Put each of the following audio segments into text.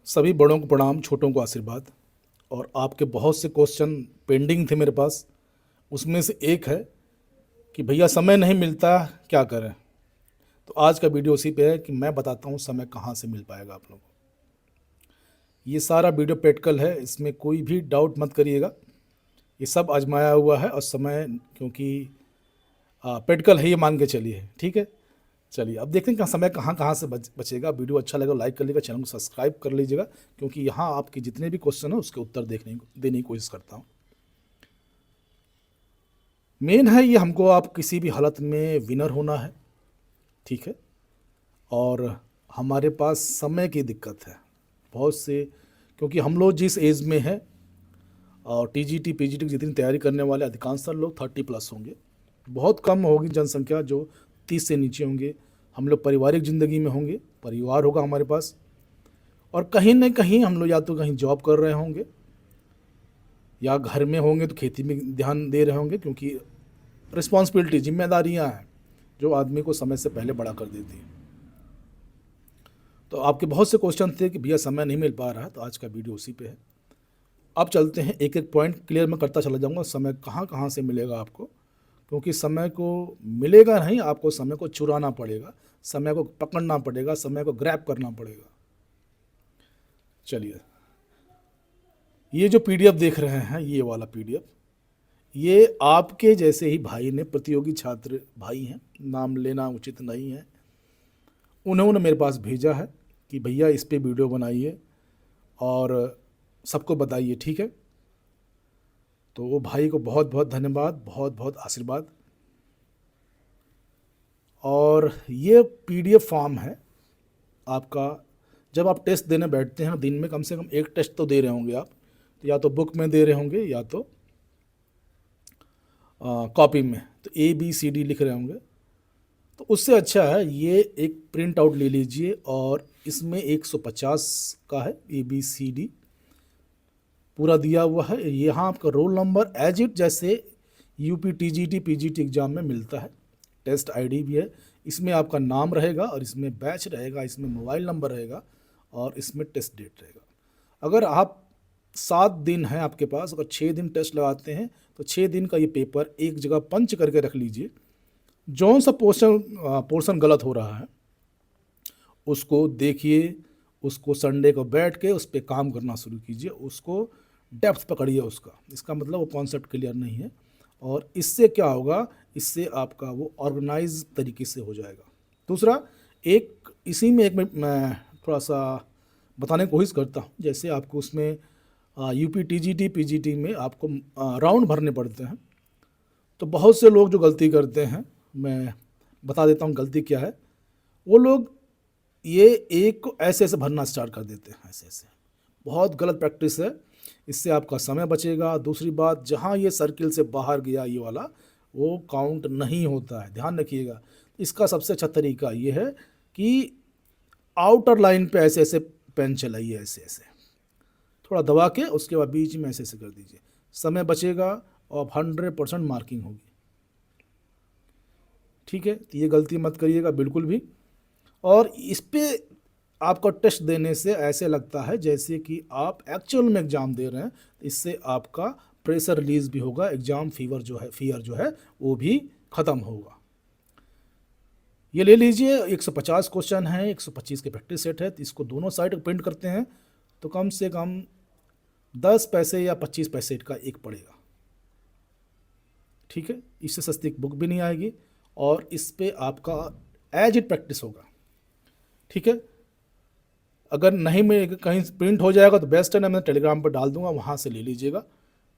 सभी बड़ों को प्रणाम, छोटों को आशीर्वाद। और आपके बहुत से क्वेश्चन पेंडिंग थे मेरे पास। उसमें से एक है कि भैया समय नहीं मिलता, क्या करें। तो आज का वीडियो उसी पे है कि मैं बताता हूँ समय कहाँ से मिल पाएगा आप लोगों को। ये सारा वीडियो प्रैक्टिकल है, इसमें कोई भी डाउट मत करिएगा। ये सब आजमाया हुआ है और समय क्योंकि प्रैक्टिकल है, ये मान के चलिए, ठीक है। चलिए अब देखते हैं कि समय कहाँ कहाँ से बचेगा। वीडियो अच्छा लगा लाइक कर लीजिएगा, चैनल को सब्सक्राइब कर लीजिएगा, क्योंकि यहाँ आपके जितने भी क्वेश्चन है उसके उत्तर देने की कोशिश करता हूँ। मेन है ये, हमको आप किसी भी हालत में विनर होना है, ठीक है। और हमारे पास समय की दिक्कत है बहुत से, क्योंकि हम लोग जिस एज में हैं और टीजीटी पीजीटी की जितनी तैयारी करने वाले अधिकांशतर लोग 30+ होंगे। बहुत कम होगी जनसंख्या जो 30 से नीचे होंगे। हम लोग पारिवारिक ज़िंदगी में होंगे, परिवार होगा हमारे पास, और कहीं न कहीं हम लोग या तो कहीं जॉब कर रहे होंगे या घर में होंगे तो खेती में ध्यान दे रहे होंगे, क्योंकि रिस्पॉन्सिबिलिटी, जिम्मेदारियां हैं जो आदमी को समय से पहले बड़ा कर देती हैं। तो आपके बहुत से क्वेश्चन थे कि भैया समय नहीं मिल पा रहा है, तो आज का वीडियो उसी पे है। अब चलते हैं, एक एक पॉइंट क्लियर मैं करता चला जाऊंगा। समय कहाँ कहाँ से मिलेगा आपको, क्योंकि समय को मिलेगा नहीं, आपको समय को चुराना पड़ेगा, समय को पकड़ना पड़ेगा, समय को ग्रैब करना पड़ेगा। चलिए, ये जो पीडीएफ देख रहे हैं, ये वाला पीडीएफ, ये आपके जैसे ही भाई ने, प्रतियोगी छात्र भाई हैं, नाम लेना उचित नहीं है, उन्होंने मेरे पास भेजा है कि भैया इस पे वीडियो बनाइए और सबको बताइए, ठीक है। तो वो भाई को बहुत बहुत धन्यवाद, बहुत बहुत आशीर्वाद। और ये पीडीएफ फॉर्म है आपका। जब आप टेस्ट देने बैठते हैं, दिन में कम से कम एक टेस्ट तो दे रहे होंगे आप, तो या तो बुक में दे रहे होंगे या तो कॉपी में, तो ABCD लिख रहे होंगे। तो उससे अच्छा है ये एक प्रिंट आउट ले लीजिए, और इसमें 150 का है ABCD पूरा दिया हुआ है। यहाँ आपका रोल नंबर एज इट जैसे UP TGT PGT एग्ज़ाम में मिलता है। टेस्ट ID भी है, इसमें आपका नाम रहेगा और इसमें बैच रहेगा, इसमें मोबाइल नंबर रहेगा और इसमें टेस्ट डेट रहेगा। अगर आप 7 दिन हैं आपके पास, अगर 6 दिन टेस्ट लगाते हैं तो 6 दिन का ये पेपर एक जगह पंच करके रख लीजिए। जौन सा पोर्शन गलत हो रहा है उसको देखिए, उसको संडे को बैठ के उस पर काम करना शुरू कीजिए, उसको डेप्थ पकड़िए उसका। इसका मतलब वो कॉन्सेप्ट क्लियर नहीं है, और इससे क्या होगा, इससे आपका वो ऑर्गेनाइज तरीके से हो जाएगा। दूसरा, एक इसी में एक मैं थोड़ा सा बताने की कोशिश करता हूँ। जैसे आपको उसमें UP TGT PGT में आपको राउंड भरने पड़ते हैं। तो बहुत से लोग जो गलती करते हैं, मैं बता देता हूँ गलती क्या है। वो लोग ये एक को ऐसे ऐसे भरना स्टार्ट कर देते हैं, ऐसे ऐसे। बहुत गलत प्रैक्टिस है, इससे आपका समय बचेगा। दूसरी बात, जहाँ ये सर्किल से बाहर गया ये वाला, वो काउंट नहीं होता है, ध्यान रखिएगा। इसका सबसे अच्छा तरीका ये है कि आउटर लाइन पे ऐसे ऐसे पेन चलाइए, ऐसे ऐसे थोड़ा दबा के, उसके बाद बीच में ऐसे ऐसे कर दीजिए, समय बचेगा और 100% मार्किंग होगी, ठीक है। तो ये गलती मत करिएगा बिल्कुल भी। और इस पे आपका टेस्ट देने से ऐसे लगता है जैसे कि आप एक्चुअल में एग्ज़ाम दे रहे हैं। तो इससे आपका प्रेशर रिलीज भी होगा, एग्ज़ाम फियर जो है वो भी ख़त्म होगा। ये ले लीजिए, 150 क्वेश्चन है, 125 के प्रैक्टिस सेट है। तो इसको दोनों साइड प्रिंट करते हैं तो कम से कम 10 पैसे या 25 पैसे का एक पड़ेगा, ठीक है। इससे सस्ती बुक भी नहीं आएगी और इस पे आपका एज इट प्रैक्टिस होगा, ठीक है। अगर नहीं में कहीं प्रिंट हो जाएगा तो बेस्ट है ना, मैं टेलीग्राम पर डाल दूंगा, वहाँ से ले लीजिएगा,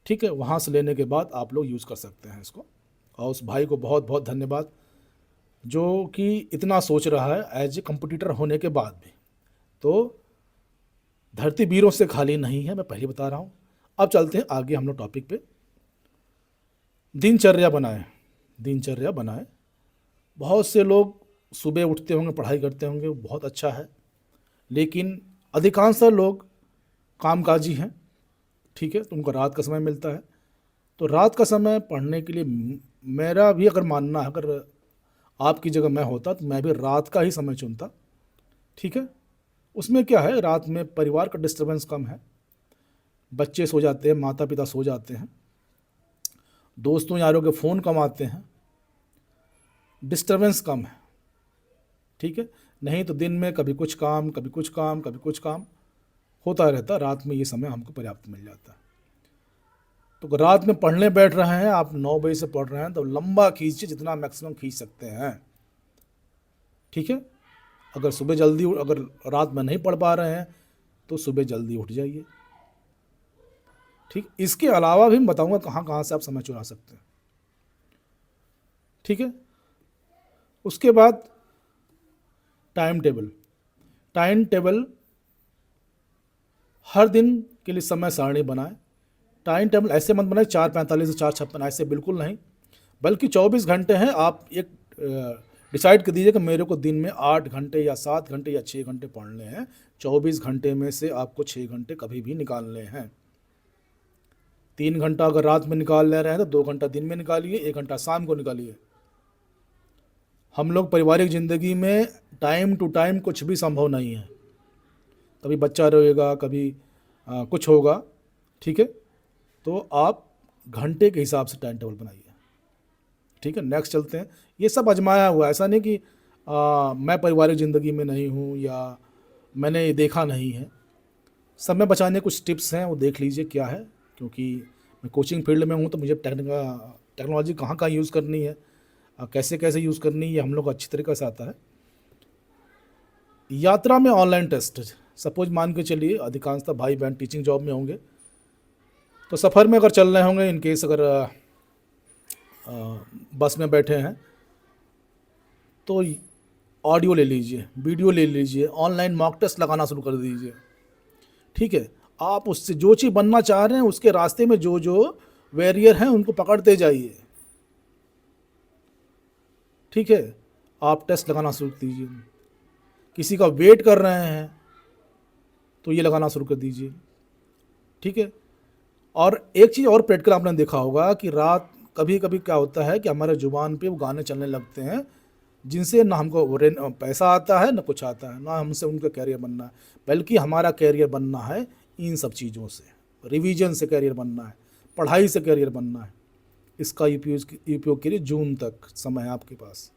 ठीक है। वहाँ से लेने के बाद आप लोग यूज़ कर सकते हैं इसको। और उस भाई को बहुत बहुत धन्यवाद जो कि इतना सोच रहा है एज ए कंपटीटर होने के बाद भी। तो धरती वीरों से खाली नहीं है, मैं पहले बता रहा हूँ। अब चलते हैं आगे हम लोग टॉपिक पे। दिनचर्या बनाएं, दिनचर्या बनाएं। बहुत से लोग सुबह उठते होंगे, पढ़ाई करते होंगे, बहुत अच्छा है, लेकिन अधिकांश लोग कामकाजी हैं, ठीक है। तो उनको रात का समय मिलता है। तो रात का समय पढ़ने के लिए मेरा भी अगर मानना है, अगर आपकी जगह मैं होता तो मैं भी रात का ही समय चुनता, ठीक है। उसमें क्या है, रात में परिवार का डिस्टर्बेंस कम है, बच्चे सो जाते हैं, माता पिता सो जाते हैं, दोस्तों यारों के फ़ोन कम आते हैं, डिस्टर्बेंस कम है। ठीक है, नहीं तो दिन में कभी कुछ काम, कभी कुछ काम, कभी कुछ काम होता रहता। रात में ये समय हमको पर्याप्त मिल जाता है। तो रात में पढ़ने बैठ रहे हैं आप, 9 बजे से पढ़ रहे हैं, तो लंबा खींचिए, जितना मैक्सिमम खींच सकते हैं। ठीक है, अगर सुबह जल्दी अगर रात में नहीं पढ़ पा रहे हैं तो सुबह जल्दी उठ जाइए। ठीक, इसके अलावा भी मैं बताऊंगा कहाँ कहाँ से आप समय चुरा सकते हैं। ठीक है, उसके बाद टाइम टेबल। टाइम टेबल हर दिन के लिए समय सारणी बनाएं। टाइम टेबल ऐसे मत बनाए 4:45 से 4:56, ऐसे बिल्कुल नहीं, बल्कि 24 घंटे हैं। आप एक डिसाइड कर दीजिए कि मेरे को दिन में 8 घंटे या 7 घंटे या 6 घंटे पढ़ने हैं। 24 घंटे में से आपको 6 घंटे कभी भी निकालने हैं। 3 घंटा अगर रात में निकाल ले रहे हैं तो 2 घंटा दिन में निकालिए, 1 घंटा शाम को निकालिए। हम लोग पारिवारिक ज़िंदगी में टाइम टू टाइम कुछ भी संभव नहीं है, कभी बच्चा रोएगा, कभी कुछ होगा। ठीक है, तो आप घंटे के हिसाब से टाइम टेबल बनाइए। ठीक है, नेक्स्ट चलते हैं। ये सब आजमाया हुआ, ऐसा नहीं कि मैं पारिवारिक ज़िंदगी में नहीं हूँ या मैंने ये देखा नहीं है। समय बचाने कुछ टिप्स हैं, वो देख लीजिए क्या है, क्योंकि मैं कोचिंग फील्ड में हूँ तो मुझे टेक्नोलॉजी कहाँ कहाँ यूज़ करनी है, कैसे कैसे यूज़ करनी है, ये हम लोग को अच्छी तरीके से आता है। यात्रा में ऑनलाइन टेस्ट, सपोज मान के चलिए अधिकांशतः भाई बहन टीचिंग जॉब में होंगे, तो सफ़र में अगर चल रहे होंगे, इन केस अगर बस में बैठे हैं तो ऑडियो ले लीजिए, वीडियो ले लीजिए, ऑनलाइन मॉक टेस्ट लगाना शुरू कर दीजिए। ठीक है, आप उससे जो चीज़ बनना चाह रहे हैं उसके रास्ते में जो जो बैरियर हैं उनको पकड़ते जाइए। ठीक है, आप टेस्ट लगाना शुरू कर दीजिए। किसी का वेट कर रहे हैं तो ये लगाना शुरू कर दीजिए। ठीक है, और एक चीज़ और प्रैक्टिकल आपने देखा होगा कि रात कभी कभी क्या होता है कि हमारे ज़ुबान पे वो गाने चलने लगते हैं जिनसे ना हमको पैसा आता है ना कुछ आता है, ना हमसे उनका कैरियर बनना है, बल्कि हमारा कैरियर बनना है इन सब चीज़ों से। रिवीजन से कैरियर बनना है, पढ़ाई से कैरियर बनना है। इसका उपयोग करिए, जून तक समय है आपके पास।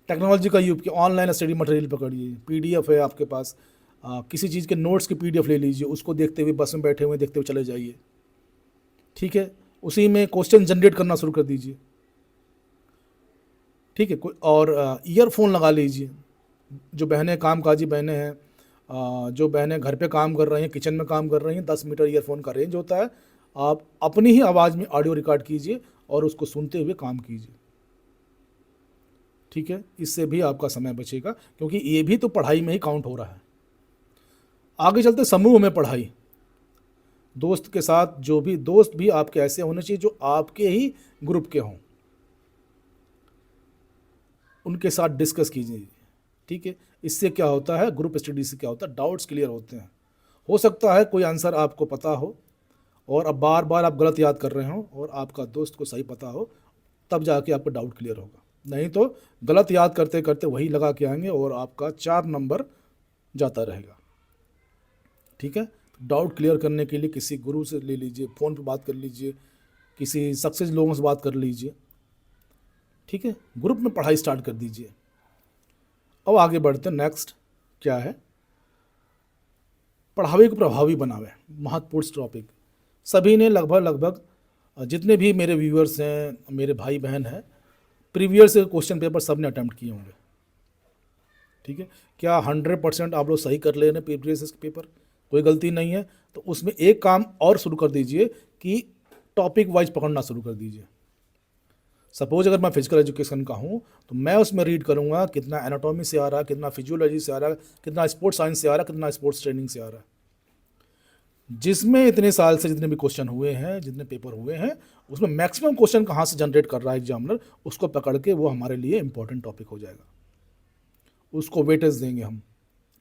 टेक्नोलॉजी का उपयोग, ऑनलाइन स्टडी मटेरियल पकड़िए, पीडीएफ है आपके पास, किसी चीज़ के नोट्स की पीडीएफ ले लीजिए, उसको देखते हुए बस में बैठे हुए देखते हुए चले जाइए। ठीक है, उसी में क्वेश्चन जनरेट करना शुरू कर दीजिए। ठीक है, कोई और ईयरफोन लगा लीजिए। जो बहनें कामकाजी बहनें हैं, जो बहनें घर पे काम कर रही हैं, किचन में काम कर रही हैं, 10 मीटर ईयरफोन का रेंज होता है। आप अपनी ही आवाज़ में ऑडियो रिकॉर्ड कीजिए और उसको सुनते हुए काम कीजिए। ठीक है, इससे भी आपका समय बचेगा, क्योंकि ये भी तो पढ़ाई में ही काउंट हो रहा है। आगे चलते समूह में पढ़ाई। दोस्त के साथ, जो भी दोस्त भी आपके ऐसे होने चाहिए जो आपके ही ग्रुप के हों, उनके साथ डिस्कस कीजिए। ठीक है, इससे क्या होता है, ग्रुप स्टडी से क्या होता है, डाउट्स क्लियर होते हैं। हो सकता है कोई आंसर आपको पता हो और अब बार बार आप गलत याद कर रहे हो और आपका दोस्त को सही पता हो, तब जाके आपका डाउट क्लियर होगा। नहीं तो गलत याद करते करते वही लगा के आएंगे और आपका 4 नंबर जाता रहेगा। ठीक है, डाउट क्लियर करने के लिए किसी गुरु से ले लीजिए, फ़ोन पर बात कर लीजिए, किसी सक्सेस लोगों से बात कर लीजिए। ठीक है, ग्रुप में पढ़ाई स्टार्ट कर दीजिए। अब आगे बढ़ते हैं, नेक्स्ट क्या है, पढ़ाई को प्रभावी बनावे। महत्वपूर्ण टॉपिक, सभी ने लगभग जितने भी मेरे व्यूअर्स हैं, मेरे भाई बहन हैं, प्रीवियस क्वेश्चन पेपर सब ने अटैम्प्ट किए होंगे। ठीक है, क्या 100% आप लोग सही कर ले रहे हैं प्रीवियस पेपर, कोई गलती नहीं है? तो उसमें एक काम और शुरू कर दीजिए कि टॉपिक वाइज पकड़ना शुरू कर दीजिए। सपोज अगर मैं फिजिकल एजुकेशन का हूँ तो मैं उसमें रीड करूँगा कितना एनाटॉमी से आ रहा है, कितना फिजियोलॉजी से आ रहा है, कितना स्पोर्ट्स साइंस से आ रहा है, कितना स्पोर्ट्स ट्रेनिंग से आ रहा है। जिसमें इतने साल से जितने भी क्वेश्चन हुए हैं, जितने पेपर हुए हैं, उसमें मैक्सिमम क्वेश्चन कहाँ से जनरेट कर रहा है एग्जामिनर, उसको पकड़ के वो हमारे लिए इंपॉर्टेंट टॉपिक हो जाएगा, उसको वेटेज देंगे हम।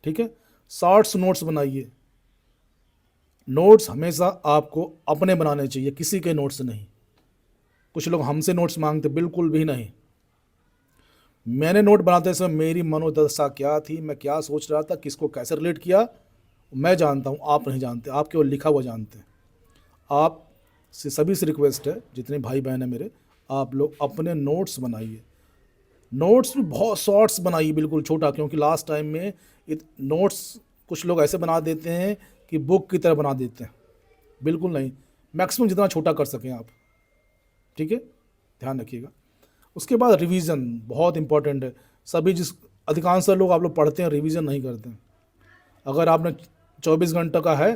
ठीक है, शॉर्ट्स नोट्स बनाइए। नोट्स हमेशा आपको अपने बनाने चाहिए, किसी के नोट्स नहीं। कुछ लोग हमसे नोट्स मांगते, बिल्कुल भी नहीं। मैंने नोट बनाते समय मेरी मनोदशा क्या थी, मैं क्या सोच रहा था, किसको कैसे रिलेट किया, मैं जानता हूँ, आप नहीं जानते, आप केवल लिखा हुआ जानते हैं। आप से सभी से रिक्वेस्ट है, जितने भाई बहन हैं मेरे, आप लोग अपने नोट्स बनाइए। नोट्स भी बहुत शॉर्ट्स बनाइए, बिल्कुल छोटा, क्योंकि लास्ट टाइम में नोट्स कुछ लोग ऐसे बना देते हैं कि बुक की तरह बना देते हैं। बिल्कुल नहीं, मैक्सिमम जितना छोटा कर सकें आप, ठीक है, ध्यान रखिएगा। उसके बाद रिवीजन बहुत इंपॉर्टेंट है। सभी जिस अधिकांश लोग आप लोग पढ़ते हैं, रिवीजन नहीं करते हैं। अगर आपने 24 घंटे का है,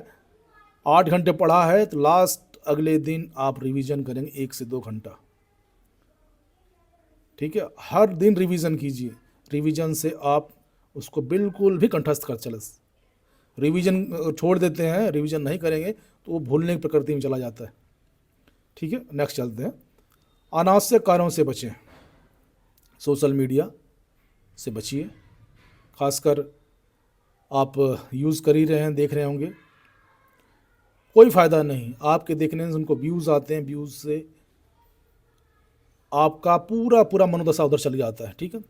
8 घंटे पढ़ा है, तो लास्ट अगले दिन आप रिवीजन करेंगे 1 से 2 घंटा, ठीक है। हर दिन रिवीजन कीजिए, रिवीजन से आप उसको बिल्कुल भी कंठस्थ कर चले। रिवीजन छोड़ देते हैं, रिवीजन नहीं करेंगे तो वो भूलने की प्रकृति में चला जाता है, ठीक है। नेक्स्ट चलते हैं। अनावश्यक कार्यों से बचें, सोशल मीडिया से बचिए, खासकर आप यूज़ कर ही रहे हैं, देख रहे होंगे, कोई फ़ायदा नहीं। आपके देखने से उनको व्यूज़ आते हैं, व्यूज़ से आपका पूरा पूरा मनोदशा उधर चल जाता है, ठीक है।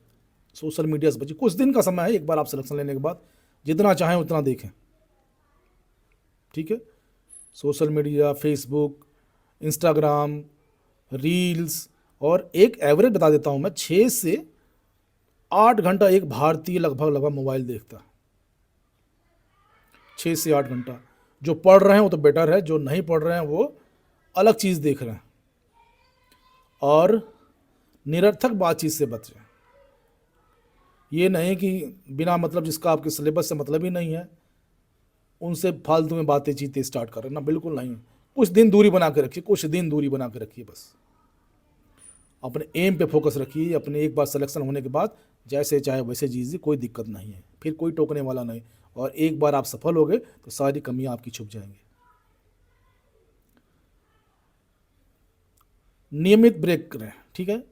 सोशल मीडिया से बचिए, कुछ दिन का समय है, एक बार आप सिलेक्शन लेने के बाद जितना चाहें उतना देखें, ठीक है। Social media, Facebook, Instagram, reels, और एक एवरेज बता देता हूँ मैं, 6 से 8 घंटा एक भारतीय लगभग मोबाइल देखता है। 6 से 8 घंटा। जो पढ़ रहे हैं वो तो बेटर है, जो नहीं पढ़ रहे हैं वो अलग चीज़ देख रहे हैं। और निरर्थक बातचीत से बचें। ये नहीं कि बिना मतलब, जिसका आपके सिलेबस से मतलब ही नहीं है, उनसे फालतू में बातें चीतें स्टार्ट कर रहे ना, बिल्कुल नहीं। कुछ दिन दूरी बना के रखिए, कुछ दिन दूरी बना के रखिए, बस अपने एम पे फोकस रखिए। अपने एक बार सिलेक्शन होने के बाद जैसे चाहे वैसे जीजिए, कोई दिक्कत नहीं है, फिर कोई टोकने वाला नहीं। और एक बार आप सफल हो गए तो सारी कमियां आपकी छुप जाएंगी। नियमित ब्रेक करें, ठीक है।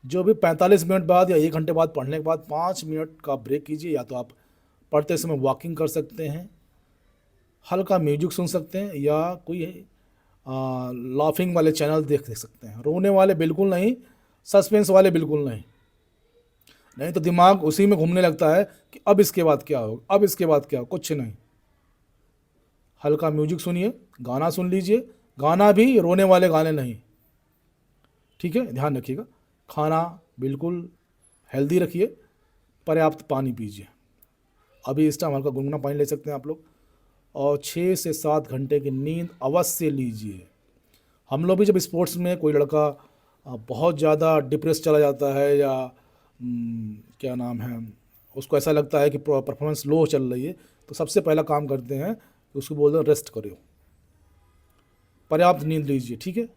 जो भी 45 मिनट बाद या 1 घंटे बाद पढ़ने के बाद 5 मिनट का ब्रेक कीजिए। या तो आप पढ़ते समय वॉकिंग कर सकते हैं, हल्का म्यूजिक सुन सकते हैं, या कोई लाफिंग वाले चैनल देख सकते हैं। रोने वाले बिल्कुल नहीं, सस्पेंस वाले बिल्कुल नहीं, नहीं तो दिमाग उसी में घूमने लगता है कि अब इसके बाद क्या हो, अब इसके बाद क्या हो, कुछ नहीं। हल्का म्यूजिक सुनिए, गाना सुन लीजिए, गाना भी रोने वाले गाने नहीं, ठीक है, ध्यान रखिएगा। खाना बिल्कुल हेल्दी रखिए, पर्याप्त पानी पीजिए। अभी इस टाइम हल्का गुनगुना पानी ले सकते हैं आप लोग। और 6 से 7 घंटे की नींद अवश्य लीजिए। हम लोग भी जब स्पोर्ट्स में कोई लड़का बहुत ज़्यादा डिप्रेस चला जाता है, या क्या नाम है, उसको ऐसा लगता है कि परफॉर्मेंस लो चल रही है, तो सबसे पहला काम करते हैं कि उसको बोलते हैं रेस्ट करो, पर्याप्त नींद लीजिए, ठीक है।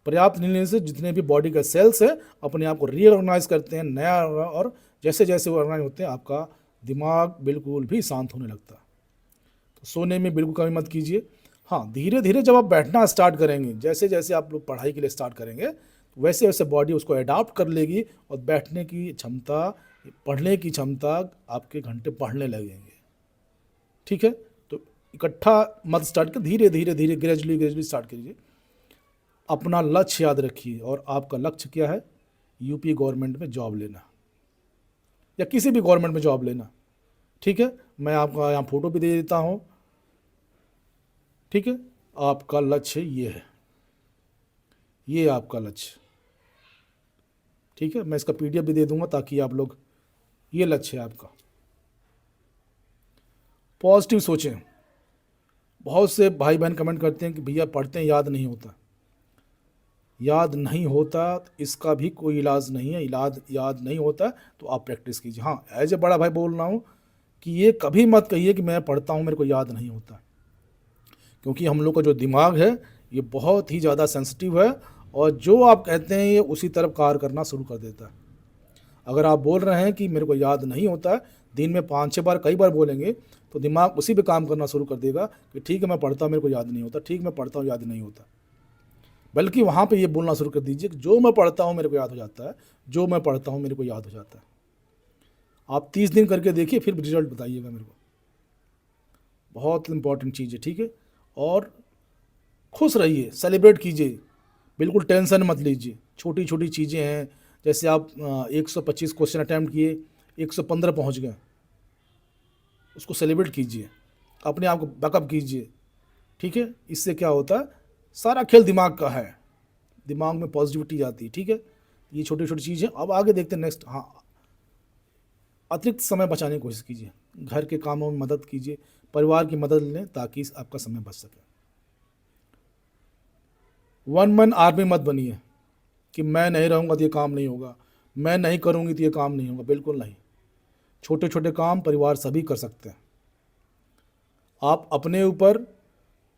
पर्याप्त नींद लेने से जितने भी बॉडी के सेल्स हैं अपने आप को रीऑर्गेनाइज करते हैं, नया, और जैसे जैसे वो ऑर्गेनाइज होते हैं आपका दिमाग बिल्कुल भी शांत होने लगता है। तो सोने में बिल्कुल कमी मत कीजिए। हाँ, धीरे धीरे जब आप बैठना स्टार्ट करेंगे, जैसे जैसे आप लोग पढ़ाई के लिए स्टार्ट करेंगे, वैसे वैसे बॉडी उसको अडाप्ट कर लेगी, और बैठने की क्षमता, पढ़ने की क्षमता, आपके घंटे पढ़ने लगेंगे, ठीक है। तो इकट्ठा मत स्टार्ट कर, धीरे धीरे धीरे ग्रेजुअली ग्रेजुअली स्टार्ट कीजिए। अपना लक्ष्य याद रखिए, और आपका लक्ष्य क्या है? यूपी गवर्नमेंट में जॉब लेना, या किसी भी गवर्नमेंट में जॉब लेना, ठीक है। मैं आपका यहाँ फ़ोटो भी दे देता हूँ, ठीक है। आपका लक्ष्य ये है, ये आपका लक्ष्य, ठीक है। मैं इसका पीडीएफ भी दे दूंगा ताकि आप लोग, ये लक्ष्य है आपका। पॉजिटिव सोचें। बहुत से भाई बहन कमेंट करते हैं कि भैया पढ़ते हैं याद नहीं होता। याद नहीं होता तो इसका भी कोई इलाज नहीं है। इलाज याद नहीं होता तो आप प्रैक्टिस कीजिए। हाँ, एज ए बड़ा भाई बोल रहा हूँ कि ये कभी मत कहिए कि मैं पढ़ता हूँ मेरे को याद नहीं होता, क्योंकि हम लोग का जो दिमाग है ये बहुत ही ज़्यादा सेंसिटिव है, और जो आप कहते हैं ये उसी तरफ कार्य करना शुरू कर देता है। अगर आप बोल रहे हैं कि मेरे को याद नहीं होता, दिन में 5-6 बार, कई बार बोलेंगे, तो दिमाग उसी पे काम करना शुरू कर देगा कि ठीक है मैं पढ़ता हूँ मेरे को याद नहीं होता, ठीक मैं पढ़ता हूँ याद नहीं होता। बल्कि वहाँ पे ये बोलना शुरू कर दीजिए कि जो मैं पढ़ता हूँ मेरे को याद हो जाता है, जो मैं पढ़ता हूँ मेरे को याद हो जाता है। आप 30 दिन करके देखिए, फिर रिजल्ट बताइएगा मेरे को। बहुत इंपॉर्टेंट चीज़ है, ठीक है। और खुश रहिए, सेलिब्रेट कीजिए, बिल्कुल टेंशन मत लीजिए। छोटी छोटी चीज़ें हैं, जैसे आप 125 क्वेश्चन अटैम्प्ट किए, 115 पहुंच गए, उसको सेलिब्रेट कीजिए, अपने आप को बैकअप कीजिए। ठीक है, इससे क्या होता है, सारा खेल दिमाग का है, दिमाग में पॉजिटिविटी आती है। ठीक है, ये छोटी छोटी चीज़ें। अब आगे देखते हैं नेक्स्ट। हाँ, अतिरिक्त समय बचाने की कोशिश कीजिए, घर के कामों में मदद कीजिए, परिवार की मदद लें ताकि आपका समय बच सके। वन मैन आर्मी मत बनिए कि मैं नहीं रहूँगा तो ये काम नहीं होगा, मैं नहीं करूँगी तो ये काम नहीं होगा। बिल्कुल नहीं, छोटे छोटे काम परिवार सभी कर सकते हैं। आप अपने ऊपर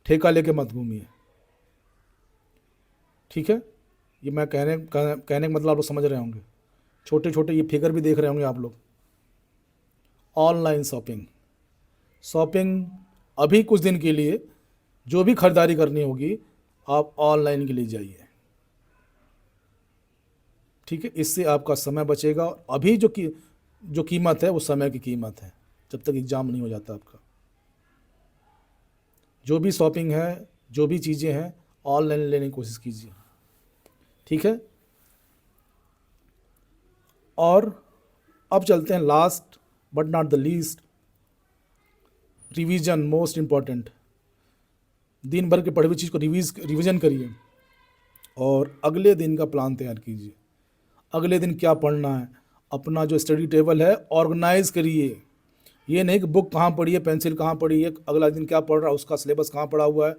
ठेका लेके मत घूमिए। ठीक है, ये मैं कहने का मतलब आप लोग समझ रहे होंगे। छोटे छोटे ये फिगर भी देख रहे होंगे आप लोग। ऑनलाइन शॉपिंग अभी कुछ दिन के लिए जो भी खरीदारी करनी होगी आप ऑनलाइन के लिए जाइए। ठीक है, इससे आपका समय बचेगा। और अभी जो कीमत है वो समय की कीमत है, जब तक एग्ज़ाम नहीं हो जाता आपका। जो भी शॉपिंग है, जो भी चीज़ें हैं, ऑनलाइन लेने की कोशिश कीजिए। ठीक है, और अब चलते हैं last but not the least, revision most important. दिन भर के पढ़ी हुई चीज़ को रिवीजन करिए और अगले दिन का प्लान तैयार कीजिए। अगले दिन क्या पढ़ना है, अपना जो स्टडी टेबल है ऑर्गेनाइज करिए। ये नहीं कि बुक कहाँ पढ़ी है, पेंसिल कहाँ पढ़ी है, अगला दिन क्या पढ़ रहा है, उसका सिलेबस कहाँ पढ़ा हुआ है।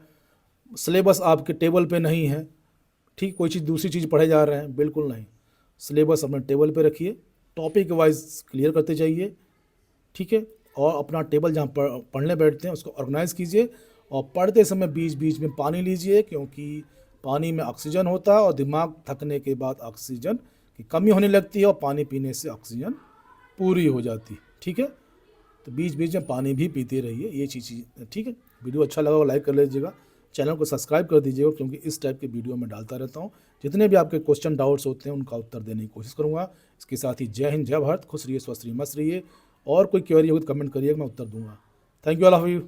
सिलेबस आपके टेबल पे नहीं है। ठीक, कोई चीज़ दूसरी चीज़ पढ़े जा रहे हैं, बिल्कुल नहीं। सिलेबस अपने टेबल पे रखिए, टॉपिक वाइज क्लियर करते जाइए। ठीक है, और अपना टेबल जहाँ पढ़ने बैठते हैं उसको ऑर्गेनाइज कीजिए। और पढ़ते समय बीच बीच में पानी लीजिए, क्योंकि पानी में ऑक्सीजन होता है और दिमाग थकने के बाद ऑक्सीजन की कमी होने लगती है और पानी पीने से ऑक्सीजन पूरी हो जाती है। ठीक है, तो बीच बीच में पानी भी पीते रहिए, ये चीज़। ठीक है, वीडियो अच्छा लगा लाइक कर लीजिएगा, चैनल को सब्सक्राइब कर दीजिएगा, क्योंकि इस टाइप के वीडियो मैं डालता रहता हूँ। जितने भी आपके क्वेश्चन डाउट्स होते हैं उनका उत्तर देने की कोशिश करूँगा। इसके साथ ही जय हिंद, जय भारत, खुश रहिए, स्वस्थ रहिए, मस्त रहिए। और कोई क्वेरी होगी तो कमेंट करिएगा, मैं उत्तर दूंगा। Thank you all of you.